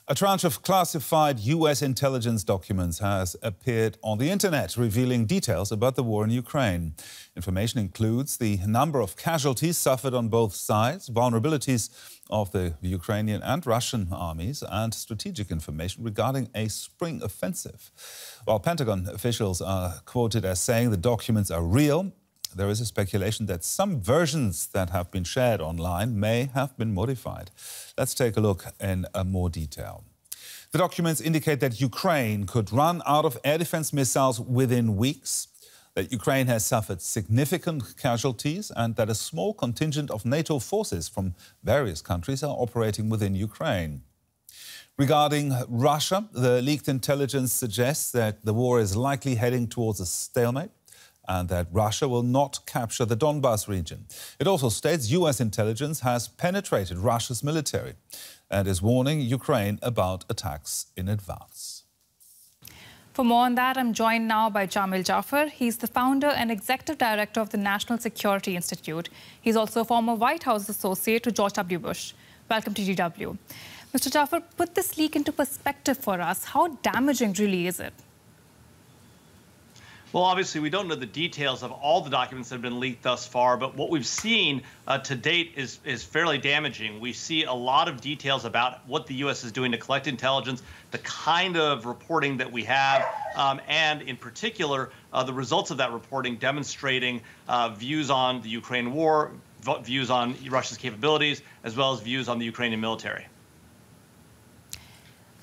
A tranche of classified U.S. intelligence documents has appeared on the internet, revealing details about the war in Ukraine. Information includes the number of casualties suffered on both sides, vulnerabilities of the Ukrainian and Russian armies, and strategic information regarding a spring offensive. While Pentagon officials are quoted as saying the documents are real, there is a speculation that some versions that have been shared online may have been modified. Let's take a look in more detail. The documents indicate that Ukraine could run out of air defense missiles within weeks, that Ukraine has suffered significant casualties, and that a small contingent of NATO forces from various countries are operating within Ukraine. Regarding Russia, the leaked intelligence suggests that the war is likely heading towards a stalemate, and that Russia will not capture the Donbas region. It also states U.S. intelligence has penetrated Russia's military and is warning Ukraine about attacks in advance. For more on that, I'm joined now by Jamil Jaffer. He's the founder and executive director of the National Security Institute. He's also a former White House associate to George W. Bush. Welcome to DW. Mr. Jaffer, put this leak into perspective for us. How damaging really is it? Well, obviously, we don't know the details of all the documents that have been leaked thus far, but what we've seen to date is fairly damaging. We see a lot of details about what the U.S. is doing to collect intelligence, the kind of reporting that we have, and in particular, the results of that reporting demonstrating views on the Ukraine war, views on Russia's capabilities, as well as views on the Ukrainian military.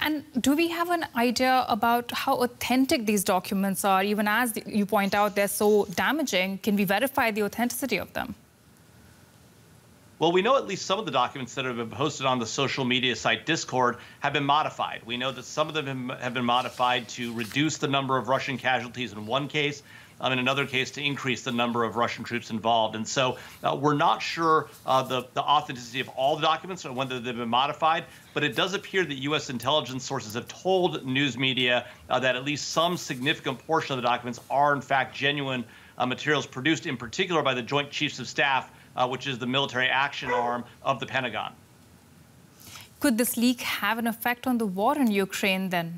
And do we have an idea about how authentic these documents are? Even as you point out, they're so damaging. Can we verify the authenticity of them? Well, we know at least some of the documents that have been posted on the social media site Discord have been modified. We know that some of them have been modified to reduce the number of Russian casualties in one case, in another case to increase the number of Russian troops involved. And so we're not sure the authenticity of all the documents or whether they've been modified, but it does appear that U.S. intelligence sources have told news media that at least some significant portion of the documents are in fact genuine materials produced in particular by the Joint Chiefs of Staff, which is the military action arm of the Pentagon. Could this leak have an effect on the war in Ukraine then?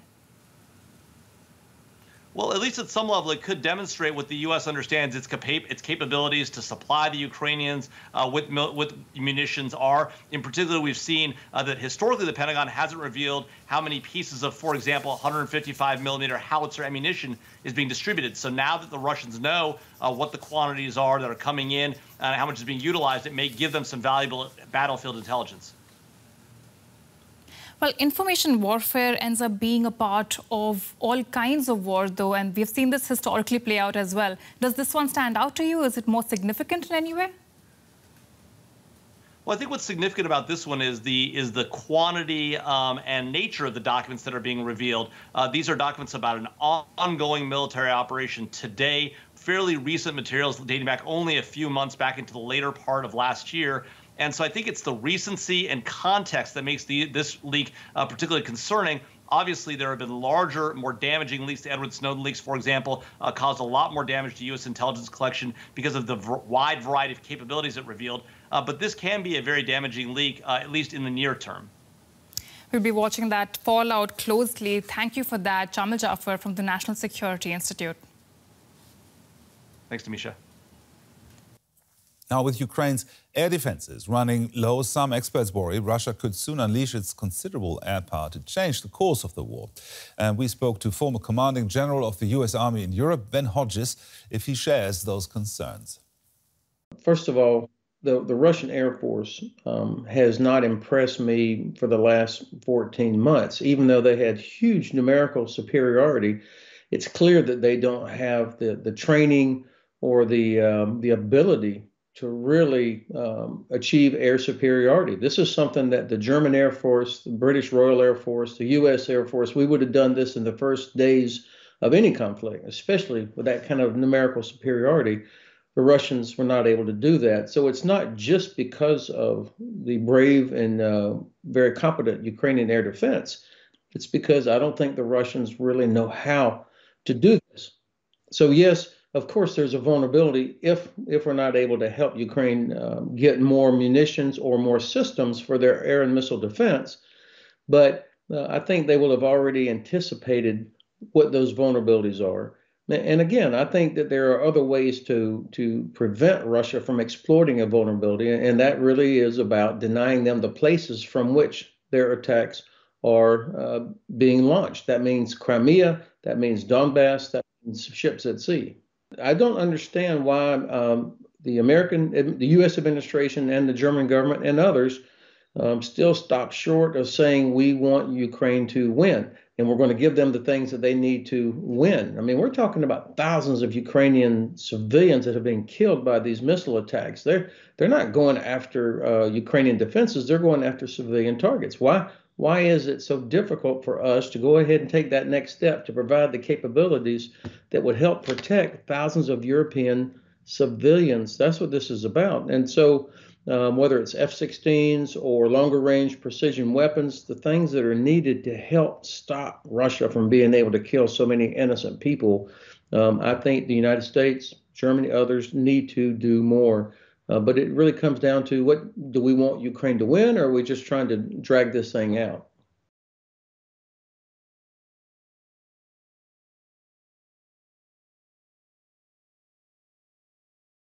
Well, at least at some level, it could demonstrate what the U.S. understands its capabilities to supply the Ukrainians with munitions are. In particular, we've seen that historically the Pentagon hasn't revealed how many pieces of, for example, 155 millimeter howitzer ammunition is being distributed. So now that the Russians know what the quantities are that are coming in and how much is being utilized, it may give them some valuable battlefield intelligence. Well, information warfare ends up being a part of all kinds of wars, though, and we've seen this historically play out as well. Does this one stand out to you? Is it more significant in any way? Well, I think what's significant about this one is the quantity and nature of the documents that are being revealed. These are documents about an ongoing military operation today, fairly recent materials dating back only a few months back into the later part of last year. And so I think it's the recency and context that makes this leak particularly concerning. Obviously, there have been larger, more damaging leaks. The Edward Snowden leaks, for example, caused a lot more damage to U.S. intelligence collection because of the wide variety of capabilities it revealed. But this can be a very damaging leak, at least in the near term. We'll be watching that fallout closely. Thank you for that, Jamil Jaffer from the National Security Institute. Thanks, Tamisha. Now, with Ukraine's air defenses running low, some experts worry Russia could soon unleash its considerable air power to change the course of the war. And we spoke to former commanding general of the U.S. Army in Europe, Ben Hodges, if he shares those concerns. First of all, the Russian Air Force has not impressed me for the last 14 months. Even though they had huge numerical superiority, it's clear that they don't have the training or the ability to really achieve air superiority. This is something that the German Air Force, the British Royal Air Force, the U.S. Air Force, we would have done this in the first days of any conflict, especially with that kind of numerical superiority. The Russians were not able to do that. So it's not just because of the brave and very competent Ukrainian air defense. It's because I don't think the Russians really know how to do this. So yes, of course, there's a vulnerability if we're not able to help Ukraine get more munitions or more systems for their air and missile defense. But I think they will have already anticipated what those vulnerabilities are. And again, I think that there are other ways to prevent Russia from exploiting a vulnerability, and that really is about denying them the places from which their attacks are being launched. That means Crimea, that means Donbas, that means ships at sea. I don't understand why the U.S. administration and the German government and others still stop short of saying we want Ukraine to win, and we're going to give them the things that they need to win. I mean, we're talking about thousands of Ukrainian civilians that have been killed by these missile attacks. They're not going after Ukrainian defenses; they're going after civilian targets. Why is it so difficult for us to go ahead and take that next step to provide the capabilities that would help protect thousands of European civilians? That's what this is about. And so whether it's F-16s or longer range precision weapons, the things that are needed to help stop Russia from being able to kill so many innocent people, I think the United States, Germany, others need to do more. But it really comes down to, what do we want Ukraine to win, or are we just trying to drag this thing out?